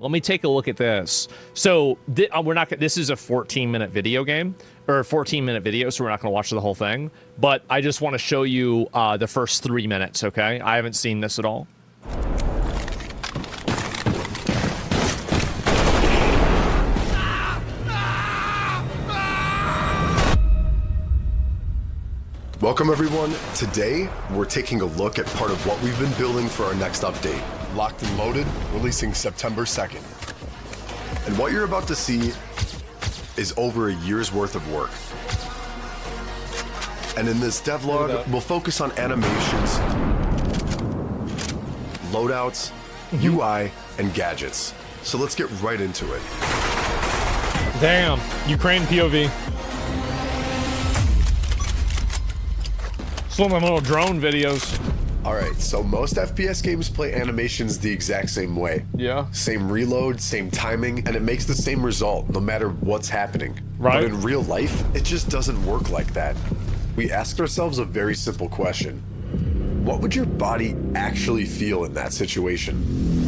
let me take a look at this. So we're not. This is a 14-minute video game, or a 14-minute video, so we're not going to watch the whole thing. But I just want to show you the first 3 minutes. Okay, I haven't seen this at all. Welcome everyone. Today, we're taking a look at part of what we've been building for our next update. Locked and Loaded, releasing September 2nd. And what you're about to see is over a year's worth of work. And in this devlog, we'll focus on animations, loadouts, UI, and gadgets. So let's get right into it. Damn, Ukraine POV. It's one of my little drone videos. Alright, so most FPS games play animations the exact same way. Yeah. Same reload, same timing, and it makes the same result no matter what's happening. Right. But in real life, it just doesn't work like that. We asked ourselves a very simple question. What would your body actually feel in that situation?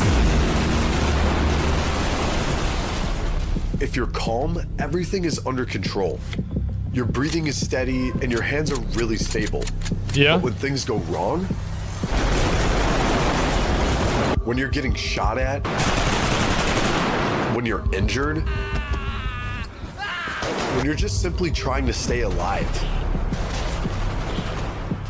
If you're calm, everything is under control. Your breathing is steady and your hands are really stable. Yeah. But when things go wrong, when you're getting shot at, when you're injured, when you're just simply trying to stay alive,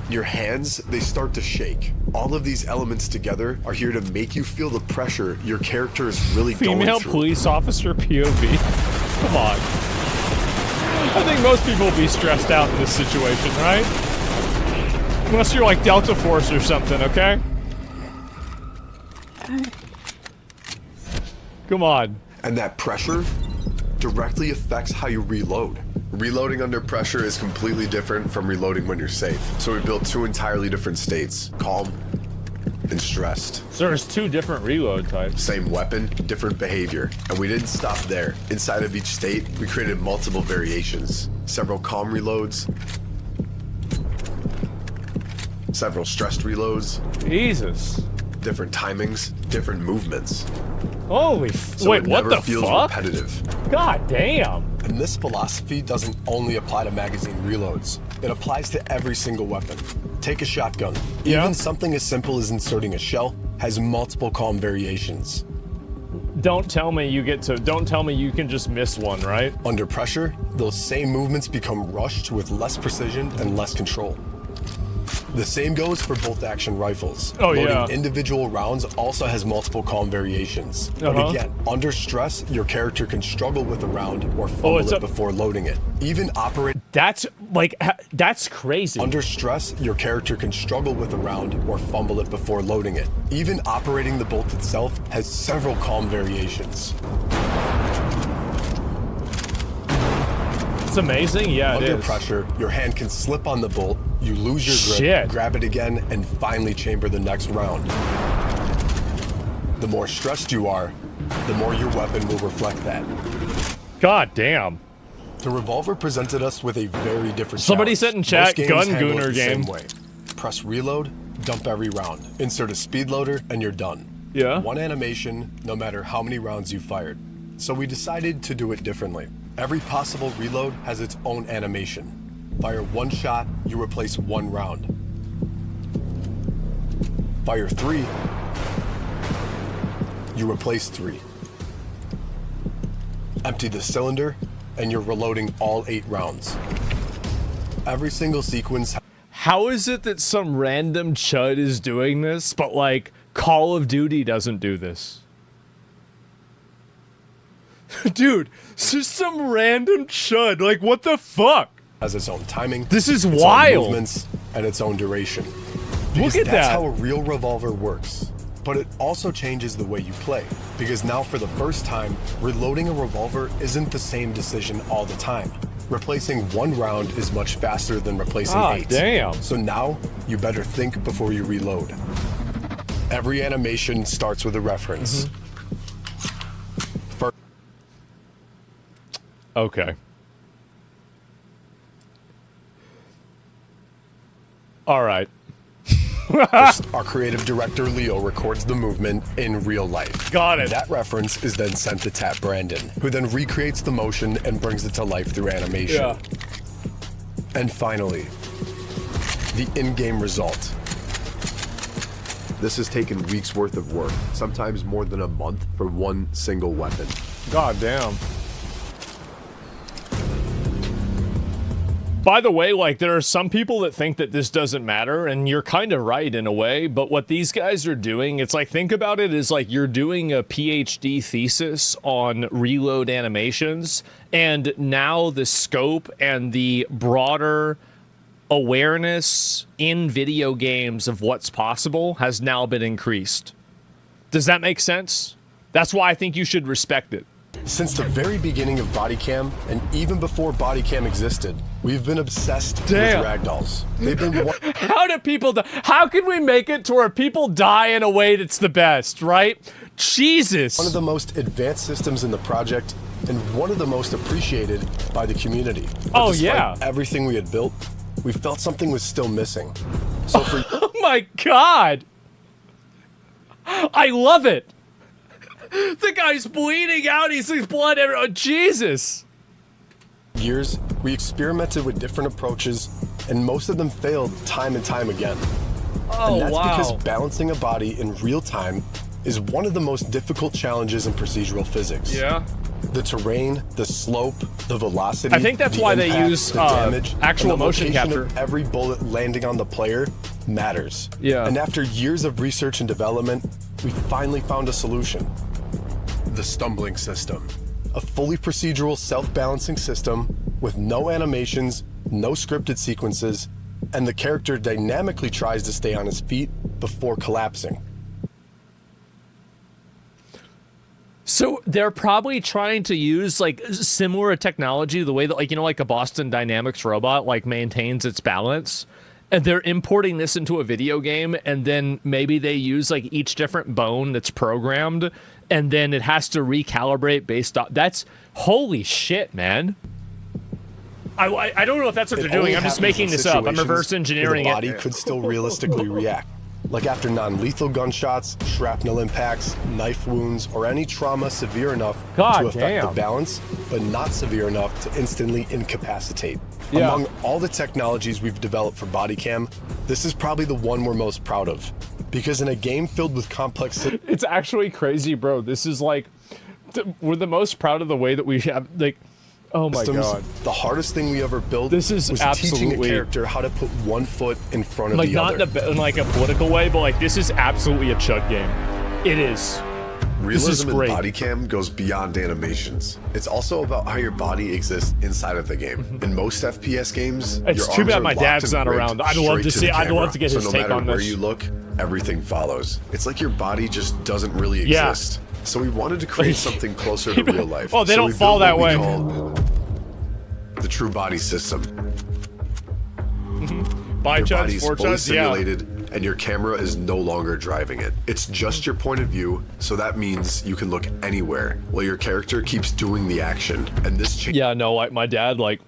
your hands, they start to shake. All of these elements together are here to make you feel the pressure your character is really going through. Female police officer POV. Come on. I think most people will be stressed out in this situation, right? Unless you're like Delta Force or something, okay? Come on. And that pressure directly affects how you reload. Reloading under pressure is completely different from reloading when you're safe. So we built 2 entirely different states, calm and stressed. So there's 2 different reload types. Same weapon, different behavior. And we didn't stop there. Inside of each state, we created multiple variations. Several calm reloads, several stressed reloads. Jesus. Different timings, different movements. Holy So wait, it what never the feels fuck? repetitive. God damn. And this philosophy doesn't only apply to magazine reloads. It applies to every single weapon. Take a shotgun. Yeah. Even something as simple as inserting a shell has multiple calm variations. Don't tell me you can just miss one, right? Under pressure, those same movements become rushed with less precision and less control. The same goes for bolt-action rifles. Oh, Loading yeah. individual rounds also has multiple calm variations. But again, under stress, your character can struggle with a round or fumble it before loading it. Even operate. That's like, that's crazy. Under stress, your character can struggle with a round or fumble it before loading it. Even operating the bolt itself has several calm variations. It's amazing, yeah, it is. Under pressure, your hand can slip on the bolt, you lose your grip, Shit. grab it again, and finally chamber the next round. The more stressed you are, the more your weapon will reflect that. God damn. The revolver presented us with a very different Somebody challenge. said in chat, Most games gun handle it gooner the same game. way. Press reload, dump every round. Insert a speed loader, and you're done. Yeah. One animation, no matter how many rounds you fired. So we decided to do it differently. Every possible reload has its own animation. Fire 1 shot, you replace 1 round. Fire 3, you replace 3. Empty the cylinder, and you're reloading all 8 rounds. Every single sequence. How is it that some random chud is doing this, but like Call of Duty doesn't do this? Dude, it's just some random chud. Like, what the fuck? Has its own timing. This is its wild. Own movements, and its own duration. Because Look at that's that. how a real revolver works. But it also changes the way you play. Because now for the first time, reloading a revolver isn't the same decision all the time. Replacing 1 round is much faster than replacing 8. Damn. So now, you better think before you reload. Every animation starts with a reference. Okay. All right. Our creative director, Leo, records the movement in real life. Got it. That reference is then sent to Tap Brandon, who then recreates the motion and brings it to life through animation. Yeah. And finally, the in-game result. This has taken weeks worth of work, sometimes more than a month for one single weapon. God damn. By the way, like, there are some people that think that this doesn't matter, and you're kind of right in a way, but what these guys are doing, it's like, think about it as like you're doing a PhD thesis on reload animations, and now the scope and the broader awareness in video games of what's possible has now been increased. Does that make sense? That's why I think you should respect it. Since the very beginning of Bodycam, and even before Bodycam existed, we've been obsessed with ragdolls. They've been How do people die? How can we make it to where people die in a way that's the best, right? Jesus. one of the most advanced systems in the project, and one of the most appreciated by the community. But despite everything we had built, we felt something was still missing. So for oh my God. I love it. The guy's bleeding out. He's blood everywhere. Oh, Jesus. years, we experimented with different approaches, and most of them failed time and time again. Oh, and that's wow. because balancing a body in real time is one of the most difficult challenges in procedural physics. Yeah. The terrain, the slope, the velocity. I think that's the why impact, they use the damage, actual and the motion location capture. Of every bullet landing on the player matters. Yeah. And after years of research and development, we finally found a solution. The stumbling system. A fully procedural self-balancing system with no animations, no scripted sequences, and the character dynamically tries to stay on his feet before collapsing. So they're probably trying to use like similar technology, the way that like, you know, like a Boston Dynamics robot like maintains its balance, and they're importing this into a video game, and then maybe they use like each different bone that's programmed, and then it has to recalibrate based on that's holy shit, man. I don't know if that's what they're doing. I'm just making this up. I'm reverse engineering it. The body could still realistically react. Like after non-lethal gunshots, shrapnel impacts, knife wounds, or any trauma severe enough to affect the balance, but not severe enough to instantly incapacitate. Yeah. Among all the technologies we've developed for Bodycam, this is probably the one we're most proud of. Because in a game filled with complex... It's actually crazy, bro. This is like... We're the most proud of the way that we have... like. Oh my God. The hardest thing we ever built was teaching a character how to put one foot in front of like the other. Not in like a political way, but like this is absolutely a chud game. It is. Realism in Bodycam goes beyond animations. It's also about how your body exists inside of the game. In most FPS games, it's too bad my dad's not around. I'd love to see. I'd love to get his take on this. No matter where you look, everything follows. It's like your body just doesn't really exist. So we wanted to create something closer to real life. Oh, they don't fall that way. The true body system. Your body is fully simulated, and your camera is no longer driving it. It's just your point of view, so that means you can look anywhere while your character keeps doing the action. And this change. Yeah, no, like my dad, like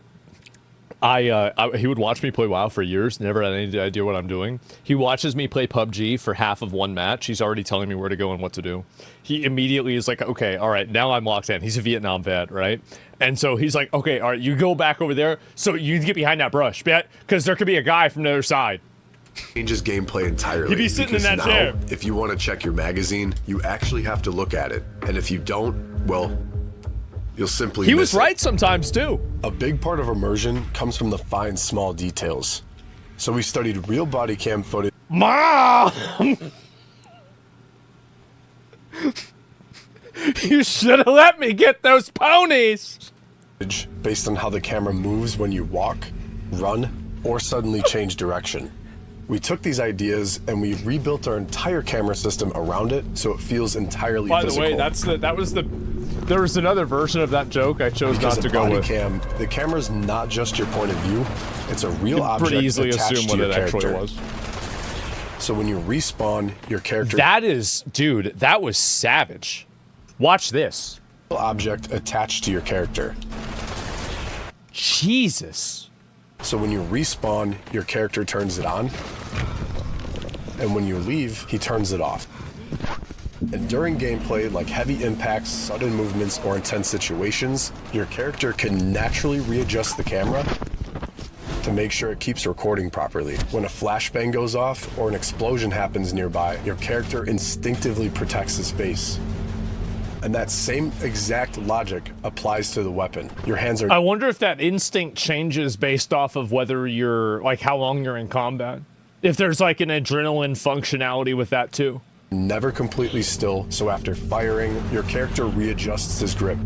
he would watch me play WoW for years, never had any idea what I'm doing. He watches me play PUBG for half of one match. He's already telling me where to go and what to do. He immediately is like, okay, all right, now I'm locked in. He's a Vietnam vet, right? And so he's like, okay, all right, you go back over there so you get behind that brush, because there could be a guy from the other side. Changes gameplay entirely. He'd be sitting in that chair. If you want to check your magazine, you actually have to look at it. And if you don't, well, you'll simply miss He was right sometimes, too. A big part of immersion comes from the fine, small details. So we studied real body cam footage. Mom! You should have let me get those ponies! Based on how the camera moves when you walk, run, or suddenly change direction. We took these ideas and we rebuilt our entire camera system around it so it feels entirely physical. By the way, there was another version of that joke I chose not to go with. The camera's not just your point of view, it's a real object pretty easily attached assume to what your it character. actually was. So when you respawn, your character... That is, dude, that was savage. Watch this. Object attached to your character. Jesus. So when you respawn, your character turns it on. and when you leave, he turns it off. And during gameplay, like heavy impacts, sudden movements, or intense situations, your character can naturally readjust the camera to make sure it keeps recording properly. When a flashbang goes off or an explosion happens nearby, your character instinctively protects his face. And that same exact logic applies to the weapon. Your hands are... I wonder if that instinct changes based off of whether you're, like, how long you're in combat. If there's, like, an adrenaline functionality with that, too. Never completely still, so after firing, your character readjusts his grip.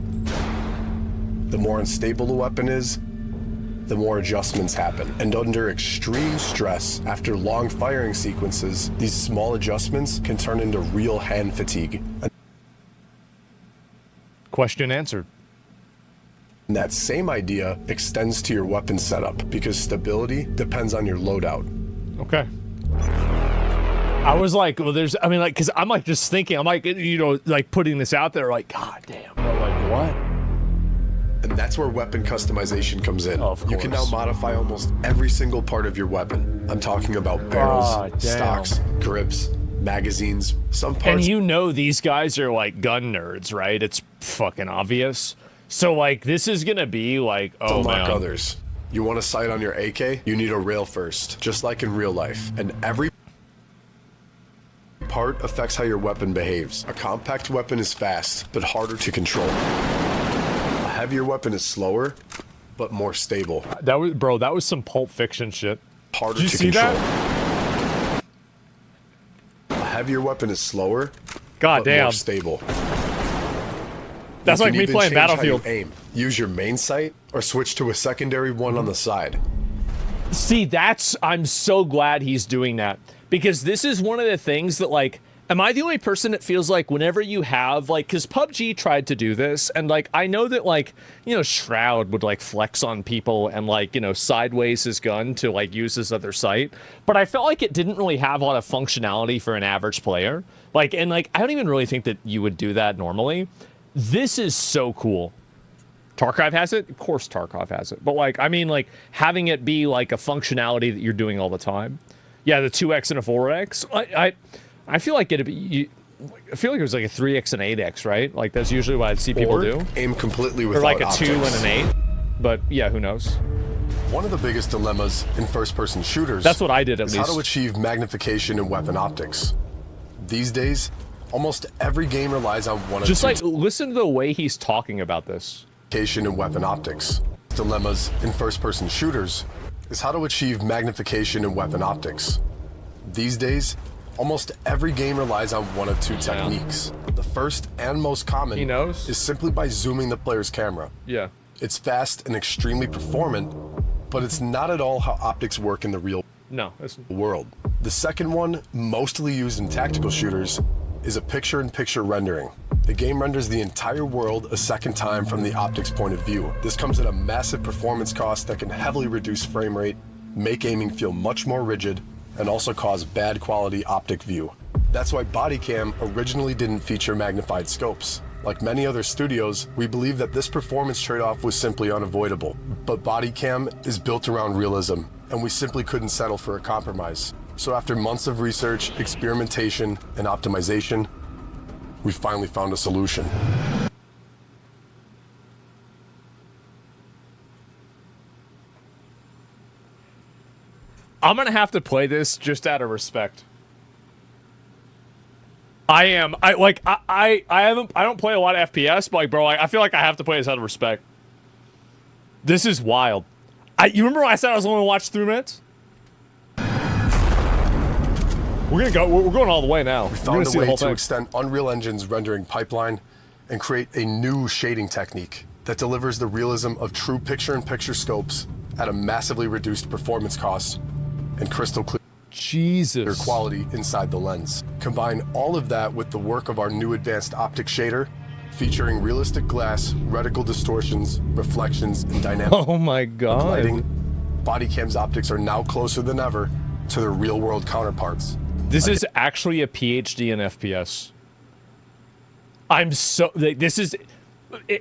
The more unstable the weapon is, the more adjustments happen. And under extreme stress, after long firing sequences, these small adjustments can turn into real hand fatigue. Question answered. And that same idea extends to your weapon setup, because stability depends on your loadout. Okay. I was like, well, there's, I mean, like, because I'm like just thinking, I'm like, you know, like putting this out there, like, God damn, bro, like, what? And that's where weapon customization comes in. Of course. You can now modify almost every single part of your weapon. I'm talking about barrels, stocks, grips, magazines, some parts. And you know these guys are like gun nerds, right? It's fucking obvious. So like this is gonna be like, oh unlock man. others. You want a sight on your AK? You need a rail first, just like in real life. And every part affects how your weapon behaves. A compact weapon is fast, but harder to control. A heavier weapon is slower, but more stable. That was, bro, that was some Pulp Fiction shit. Harder Did you to see control. that? A heavier weapon is slower, God but damn. more stable. That's You like can me even playing change how Battlefield. you aim. Use your main sight or switch to a secondary one on the side. See, I'm so glad he's doing that, because this is one of the things that, like, am I the only person that feels like whenever you have, like, because PUBG tried to do this, and, like, I know that, like, you know, Shroud would, like, flex on people and, like, you know, sideways his gun to, like, use his other sight, but I felt like it didn't really have a lot of functionality for an average player. Like, and, like, I don't even really think that you would do that normally. This is so cool. Tarkov has it? Of course Tarkov has it. But, like, I mean, like, having it be, like, a functionality that you're doing all the time. Yeah, the 2x and a 4x. I feel like it'd be... I feel like it was like a 3x and 8x, right? Like, that's usually what I'd see people Or do. aim completely without Or like a optics. 2 and an 8. But, yeah, who knows? One of the biggest dilemmas in first-person shooters... That's what I did, at is least. how to achieve magnification in weapon optics. These days, almost every game relies on one of Just, two like, listen to the way he's talking about this. magnification in weapon optics. Dilemmas in first-person shooters is how to achieve magnification in weapon optics. These days, almost every game relies on one of two techniques. The first and most common He knows. is simply by zooming the player's camera. Yeah. It's fast and extremely performant, but it's not at all how optics work in the real No. It's, world. The second one, mostly used in tactical shooters, is a picture-in-picture rendering. The game renders the entire world a second time from the optics point of view. This comes at a massive performance cost that can heavily reduce frame rate, make aiming feel much more rigid, and also cause bad quality optic view. That's why Bodycam originally didn't feature magnified scopes. Like many other studios, we believe that this performance trade-off was simply unavoidable. But Bodycam is built around realism, and we simply couldn't settle for a compromise. So after months of research, experimentation, and optimization, we finally found a solution. I'm gonna have to play this just out of respect. I don't play a lot of FPS, but, like, bro, I feel like I have to play this out of respect. This is wild. You remember when I said I was only gonna watch 3 minutes? We're going all the way now. We We're found gonna a see the way whole to thing. extend Unreal Engine's rendering pipeline and create a new shading technique that delivers the realism of true picture-in-picture scopes at a massively reduced performance cost and crystal clear Jesus. quality inside the lens. Combine all of that with the work of our new advanced optic shader, featuring realistic glass, reticle distortions, reflections, and dynamic Oh my god. lighting. Bodycam's optics are now closer than ever to their real-world counterparts. This is actually a PhD in FPS. This is,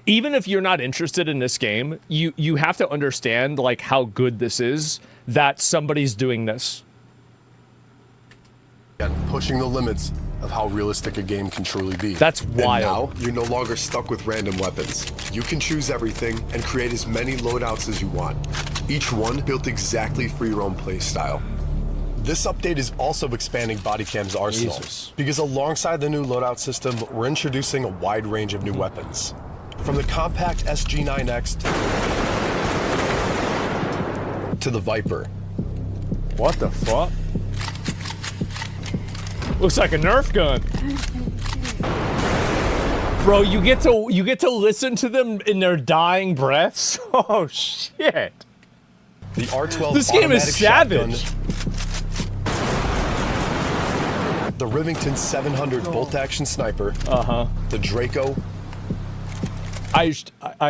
even if you're not interested in this game, you have to understand, like, how good this is that somebody's doing this. and pushing the limits of how realistic a game can truly be. That's And wild. now, you're no longer stuck with random weapons. You can choose everything and create as many loadouts as you want. Each one built exactly for your own play style. This update is also expanding Bodycam's arsenal. Jesus. Because alongside the new loadout system, we're introducing a wide range of new weapons. From the compact SG9X to the Viper. What the fuck? Looks like a Nerf gun. Bro, you get to listen to them in their dying breaths. Oh shit. The R12 This game is automatic shotgun, savage. the Rivington 700 bolt-action sniper, the Draco. I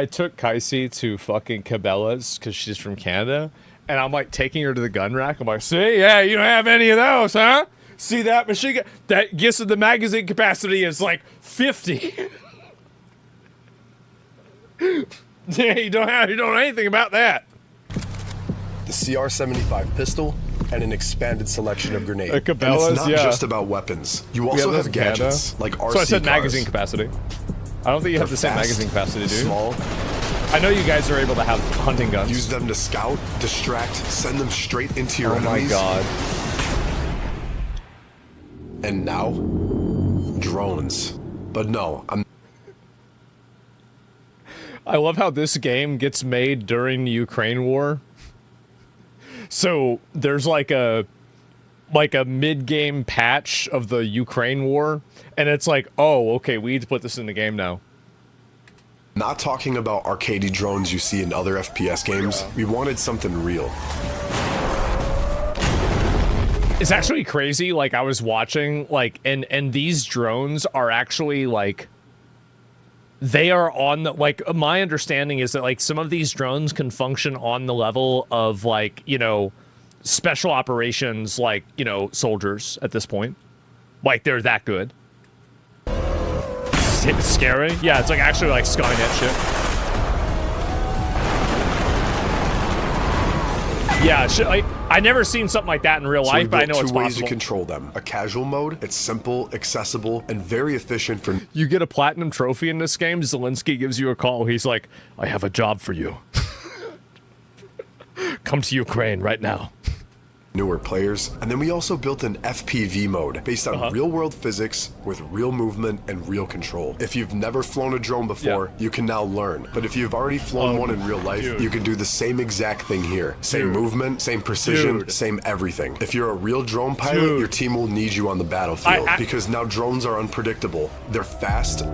took Kaisi to fucking Cabela's because she's from Canada, and I'm like taking her to the gun rack. I'm like, see, yeah, you don't have any of those, huh? See that machine gun? That guess the magazine capacity is like 50. Yeah, you don't know anything about that. The CR75 pistol, and an expanded selection of grenades. And Cabela's, it's not yeah. just about weapons. You also those have in Canada. gadgets like RC So I said cars. magazine capacity. I don't think you have They're the same fast, magazine capacity, dude. small. I know you guys are able to have hunting guns. Use them to scout, distract, send them straight into your Oh my enemies. god. And now, drones. But no, I love how this game gets made during the Ukraine war. So there's like a mid-game patch of the Ukraine war, and it's like, oh, okay, we need to put this in the game now. not talking about arcadey drones you see in other FPS games. We wanted something real. It's actually crazy. Like I was watching, like, and these drones are actually like, they are on the, like, my understanding is that like some of these drones can function on the level of like, you know, special operations, like, you know, soldiers at this point. Like they're that good. It's scary. Yeah, it's like actually like Skynet shit. Yeah, like, I never seen something like that in real So life, we but I built know it's two ways possible. to control them. A casual mode, it's simple, accessible, and very efficient for You get a platinum trophy in this game, Zelensky gives you a call. He's like, I have a job for you. Come to Ukraine right now. newer players. And then we also built an FPV mode based on real-world physics with real movement and real control. If you've never flown a drone before, you can now learn. But if you've already flown one in real life, you can do the same exact thing here. Same movement, same precision, same everything. If you're a real drone pilot, your team will need you on the battlefield because now drones are unpredictable. They're fast,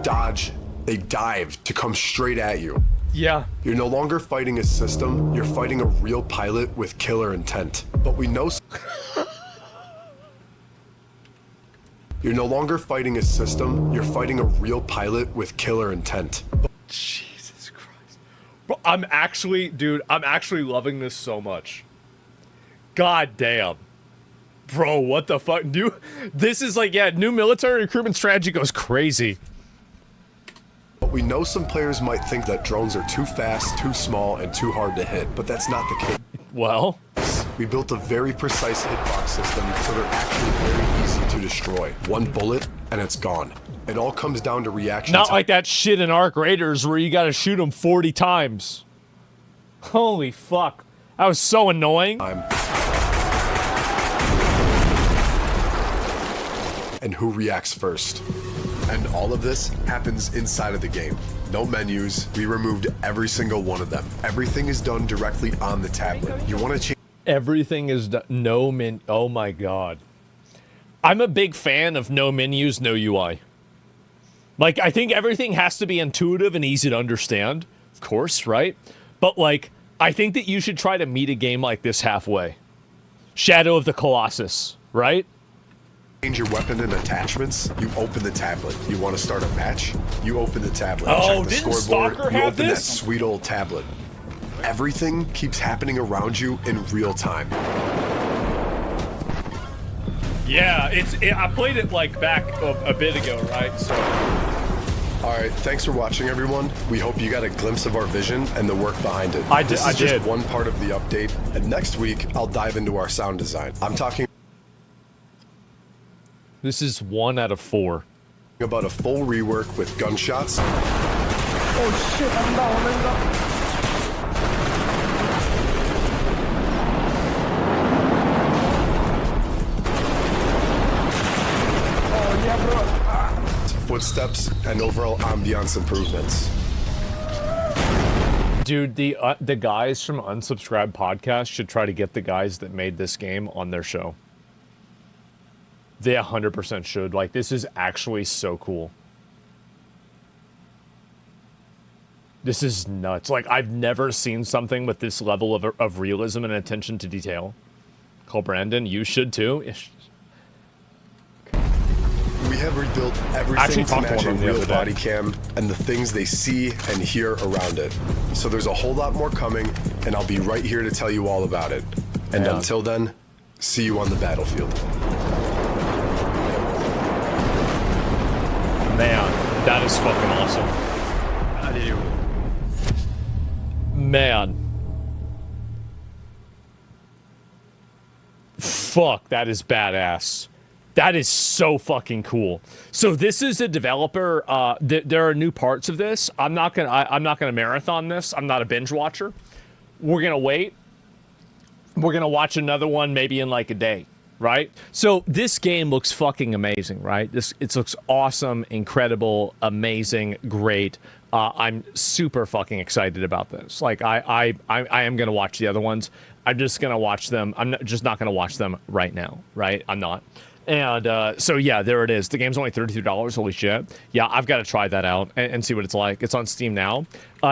dodge, they dive to come straight at you. Yeah. You're no longer fighting a system, you're fighting a real pilot with killer intent. But we know... You're no longer fighting a system, you're fighting a real pilot with killer intent. Jesus Christ. Bro, I'm actually, dude, I'm actually loving this so much. God damn. Bro, what the fuck? This is like, yeah, new military recruitment strategy goes crazy. But we know some players might think that drones are too fast, too small, and too hard to hit, but that's not the case. Well, we built a very precise hitbox system, so they're actually very easy to destroy. One bullet, and it's gone. It all comes down to reaction not time. like that shit in Arc Raiders where you gotta shoot them 40 times. Holy fuck. That was so annoying. And who reacts first. And all of this happens inside of the game. No menus, we removed every single one of them. Everything is done directly on the tablet. You want to change... Everything is oh my god. I'm a big fan of no menus, no UI. Like, I think everything has to be intuitive and easy to understand, of course, right? But like, I think that you should try to meet a game like this halfway. Shadow of the Colossus, right? Change your weapon and attachments, you open the tablet. You want to start a match, you open the tablet. Oh, Check the didn't scoreboard, Stalker you have open that this? sweet old tablet. Everything keeps happening around you in real time. Yeah, I played it like back a bit ago, right? So. All right, thanks for watching, everyone. We hope you got a glimpse of our vision and the work behind it. This is just one part of the update, and next week I'll dive into our sound design. I'm talking This is 1 out of 4. About a full rework with gunshots. Oh shit, I'm down. Oh yeah, bro. Footsteps and overall ambiance improvements. Dude, the guys from Unsubscribed Podcast should try to get the guys that made this game on their show. They 100% should. Like, this is actually so cool. This is nuts. Like, I've never seen something with this level of realism and attention to detail. Call Brandon, you should too. We have rebuilt everything to match a real body cam and the things they see and hear around it. So there's a whole lot more coming, and I'll be right here to tell you all about it. And until then, see you on the battlefield. Man, that is fucking awesome. How did you? Man. Fuck, that is badass. That is so fucking cool. So this is a developer. There are new parts of this. I'm not gonna marathon this. I'm not a binge watcher. We're gonna wait. We're gonna watch another one maybe in like a day, right? So this game looks fucking amazing, right? It looks awesome, incredible, amazing, great. I'm super fucking excited about this. Like I am gonna watch the other ones. I'm just gonna watch them. Just not gonna watch them right now, right? I'm not. And so yeah, there it is. The game's only $32. Holy shit! Yeah, I've got to try that out and see what it's like. It's on Steam now.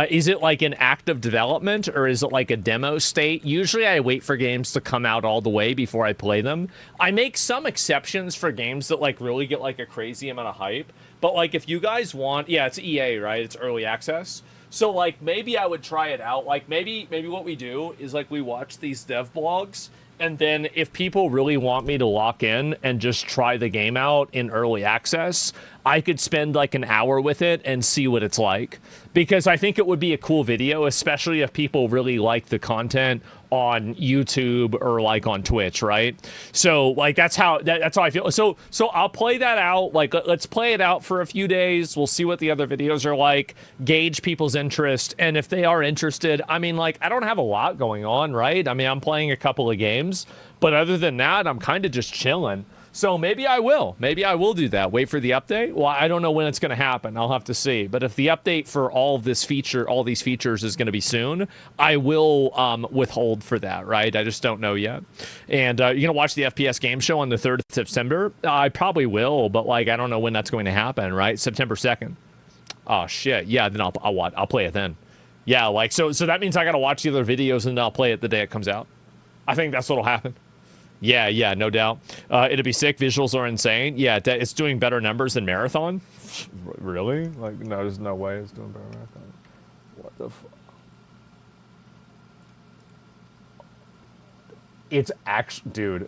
Is it like an active development or is it like a demo state? Usually, I wait for games to come out all the way before I play them. I make some exceptions for games that like really get like a crazy amount of hype. But like, if you guys want, yeah, it's EA, right? It's early access. So like, maybe I would try it out. Like maybe what we do is like we watch these dev blogs. And then if people really want me to lock in and just try the game out in early access, I could spend like an hour with it and see what it's like. Because I think it would be a cool video, especially if people really like the content on YouTube or like on Twitch, right? So like that's how I feel. So I'll play that out. Like let's play it out for a few days. We'll see what the other videos are like, gauge people's interest, and if they are interested, I mean, like I don't have a lot going on, right? I mean, I'm playing a couple of games, but other than that, I'm kind of just chilling. So maybe I will do that. Wait for the update. Well, I don't know when it's going to happen. I'll have to see. But if the update for all these features is going to be soon, I will withhold for that, right? I just don't know yet. And you're going to watch the FPS game show on the 3rd of September? I probably will, but like I don't know when that's going to happen, right? September 2nd. Oh shit. Yeah, then I'll play it then. Yeah, like so that means I got to watch the other videos and then I'll play it the day it comes out. I think that's what'll happen. Yeah, no doubt. It'd be sick. Visuals are insane. Yeah, it's doing better numbers than Marathon. Really? Like, no, there's no way it's doing better than Marathon. What the fuck? It's actually, dude.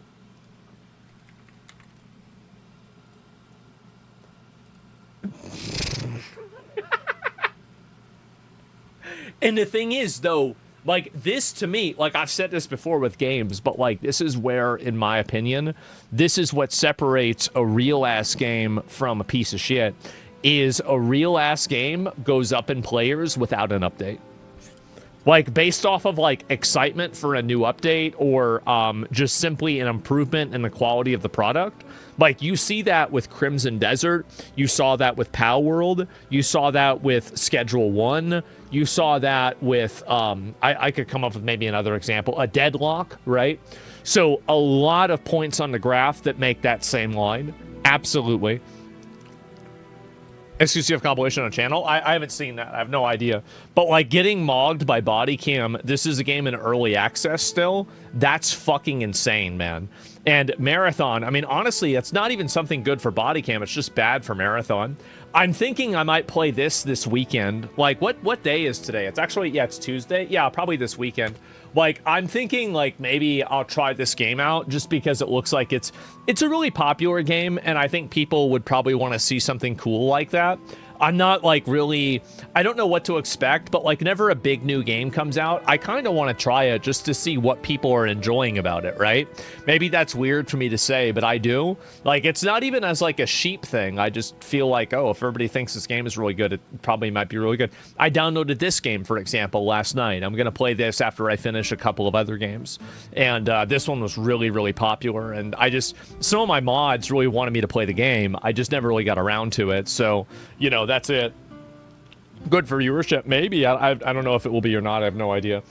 And the thing is, though, like, this to me, like, I've said this before with games, but, like, this is where, in my opinion, this is what separates a real-ass game from a piece of shit, is a real-ass game goes up in players without an update. Like, based off of, like, excitement for a new update or just simply an improvement in the quality of the product. Like, you see that with Crimson Desert. You saw that with Pal World. You saw that with Schedule 1. You saw that with, I could come up with maybe another example, a Deadlock, right? So, a lot of points on the graph that make that same line. Absolutely. Exclusive compilation on channel? I haven't seen that. I have no idea. But, like, getting mogged by body cam, this is a game in early access still. That's fucking insane, man. And Marathon, I mean, honestly, it's not even something good for body cam. It's just bad for Marathon. I'm thinking I might play this weekend. Like, what day is today? It's actually, yeah, it's Tuesday. Yeah, probably this weekend. Like, I'm thinking, like, maybe I'll try this game out just because it looks like it's a really popular game, and I think people would probably want to see something cool like that. I'm not like really, I don't know what to expect, but like whenever a big new game comes out, I kind of want to try it just to see what people are enjoying about it, right? Maybe that's weird for me to say, but I do. Like, it's not even as like a sheep thing. I just feel like, oh, if everybody thinks this game is really good, it probably might be really good. I downloaded this game, for example, last night. I'm going to play this after I finish a couple of other games. And this one was really, really popular. And some of my mods really wanted me to play the game. I just never really got around to it. So, you know, that's it. Good for viewership, maybe. I don't know if it will be or not. I have no idea.